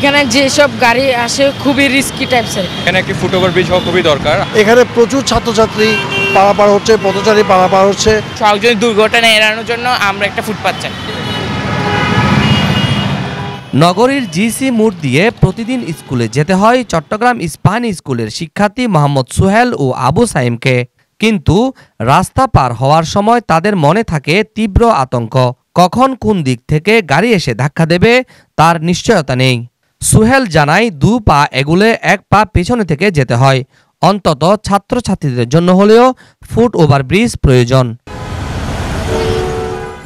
এখানে যেসব গাড়ি আসে খুবই রিস্কি টাইপসের। এখানে একটি ফুটওভার ব্রিজ হওয়া খুবই দরকার। এখানে প্রচুর ছাত্রছাত্রী পারাপার হচ্ছে, পথচারী পারাপার হচ্ছে। সহজে দুর্ঘটনা এড়ানোর জন্য আমরা একটা ফুটপাত চাই। নগরীর জিসি মোড় দিয়ে প্রতিদিন স্কুলে যেতে হয় চট্টগ্রাম ইস্পাহানী স্কুলের শিক্ষার্থী মোহাম্মদ সোহেল ও আবু সাইমকে। কিন্তু রাস্তা পার হওয়ার সময় তাদের মনে থাকে তীব্র আতঙ্ক। কখন কোন দিক থেকে গাড়ি এসে ধাক্কা দেবে তার নিশ্চয়তা নেই। সোহেল জানায় 2 পা এগুলে 1 পা পেছনে থেকে যেতে হয়। অন্তত ছাত্রছাত্রীদের জন্য হলেও ফুট ওভার ব্রিজ প্রয়োজন।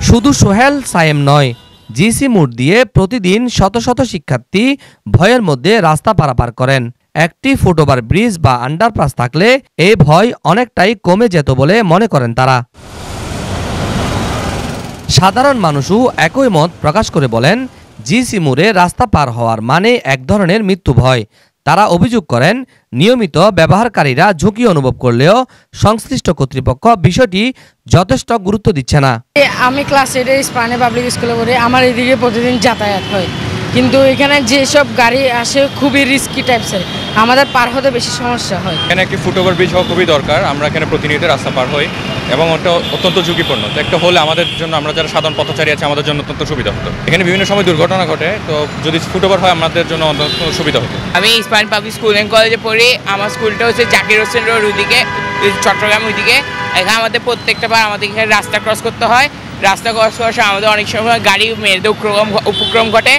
শুধু সোহেল সায়েম নয়, জিসি মোড় দিয়ে প্রতিদিন শত শত শিক্ষার্থী ভয়ের মধ্যে রাস্তা পারাপার করেন। একটি ফুটওভার ব্রিজ বা আন্ডারপাস থাকলে এই ভয় অনেকটাই কমে যেত বলে মনে করেন তারা। সাধারণ মানুষও একই মত প্রকাশ করে বলেন, জিসি মোড়ে রাস্তা পার হওয়ার মানে এক ধরনের মৃত্যু ভয়। তারা অভিযোগ করেন, নিয়মিত ব্যবহারকারীরা ঝুঁকি অনুভব করলেও সংশ্লিষ্ট কর্তৃপক্ষ বিষয়টি যথেষ্ট গুরুত্ব দিচ্ছে না। আমি ক্লাস 8 ইস্পাহানী পাবলিক স্কুলে পড়ি, আমার এদিকে প্রতিদিন যাতায়াত হয়, কিন্তু এখানে যেসব গাড়ি আসে খুবই রিস্কি টাইপসের, আমাদের পার হতে বেশি সমস্যা হয়। এখানে একটি ফুটওভার ব্রিজ হওয়া খুবই দরকার। আমরা এখানে প্রতিনিয়ত রাস্তা পার হই এবং ওটা অত্যন্ত ঝুঁকিপূর্ণ। তো একটা হলে আমাদের জন্য, আমরা যারা সাধারণ পথচারী আছে, আমাদের জন্য অত্যন্ত সুবিধা হতো। এখানে বিভিন্ন সময় দুর্ঘটনা ঘটে, তো যদি ফুটওভার হয় আমাদের জন্য অত্যন্ত সুবিধা হতো। আমি ইস্পাহানী পাবলিক স্কুল অ্যান্ড কলেজে পড়ি। আমার স্কুলটা হচ্ছে জাকির হোসেন রোড, ওইদিকে চট্টগ্রাম ওইদিকে। এখানে আমাদের প্রত্যেকটা বার আমাদের এখানে রাস্তা ক্রস করতে হয়। রাস্তা ক্রস করার সময় আমাদের অনেক সময় গাড়ি মেয়েদের উপক্রম ঘটে।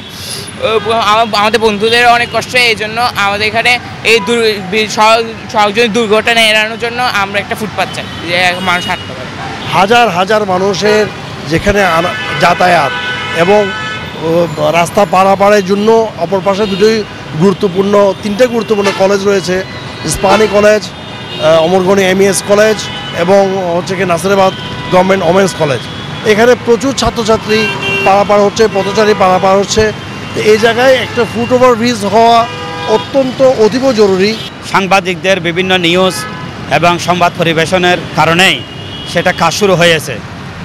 আমাদের বন্ধুদের অনেক কষ্ট হয়। এই জন্য আমাদের এখানে এই সহজে দুর্ঘটনা এড়ানোর জন্য আমরা একটা ফুটপাত চাই, যে মানুষ হাঁটতে পারে। হাজার হাজার মানুষের যেখানে যাতায়াত এবং রাস্তা পারাপারের জন্য অপর পাশে 3টে গুরুত্বপূর্ণ কলেজ রয়েছে। ইস্পাহানী কলেজ, অমরগণি এমইএস কলেজ এবং হচ্ছে কি নাসিরাবাদ গভর্নমেন্ট ওমেন্স কলেজ। এখানে প্রচুর ছাত্রছাত্রী পারাপার হচ্ছে, পথচারী পারাপার হচ্ছে। এই জায়গায় একটা ফুটওভার ব্রিজ হওয়া অত্যন্ত অতীব জরুরি। সাংবাদিকদের বিভিন্ন নিউজ এবং সংবাদ পরিবেশনের কারণেই সেটা কাজ শুরু হয়েছে,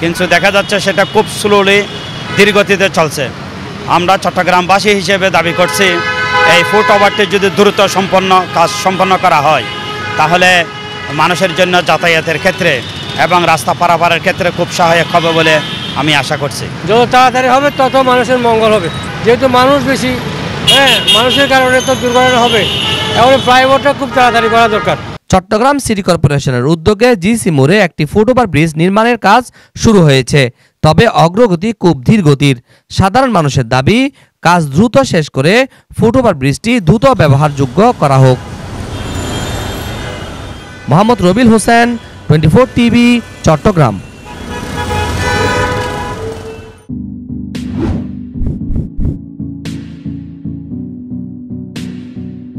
কিন্তু দেখা যাচ্ছে সেটা খুব স্লোলি ধীরগতিতে চলছে। আমরা চট্টগ্রামবাসী হিসেবে দাবি করছি, এই ফুটওভারটি যদি দ্রুত কাজ সম্পন্ন করা হয়, তাহলে মানুষের জন্য যাতায়াতের ক্ষেত্রে এবং রাস্তা পারাপারের ক্ষেত্রে খুব সহায়ক হবে বলে আমি আশা করছি। যত তাড়াতাড়ি হবে তত মানুষের মঙ্গল হবে, যেহেতু মানুষ বেশি, মানুষের কারণে তো দুর্ঘটনা হবে। এখন প্রাইভেটটা খুব তাড়াতাড়ি করা দরকার। চট্টগ্রাম সিটি কর্পোরেশনের উদ্যোগে জিসি মোড়ে একটি ফুটওভার ব্রিজ নির্মাণের কাজ শুরু হয়েছে, তবে অগ্রগতি খুব ধীর গতির। সাধারণ মানুষের দাবি, কাজ দ্রুত শেষ করে ফুটওভার ব্রিজটি দ্রুত ব্যবহারযোগ্য করা হোক। মোহাম্মদ রবিল হোসেন, 24 টিভি, চট্টগ্রাম।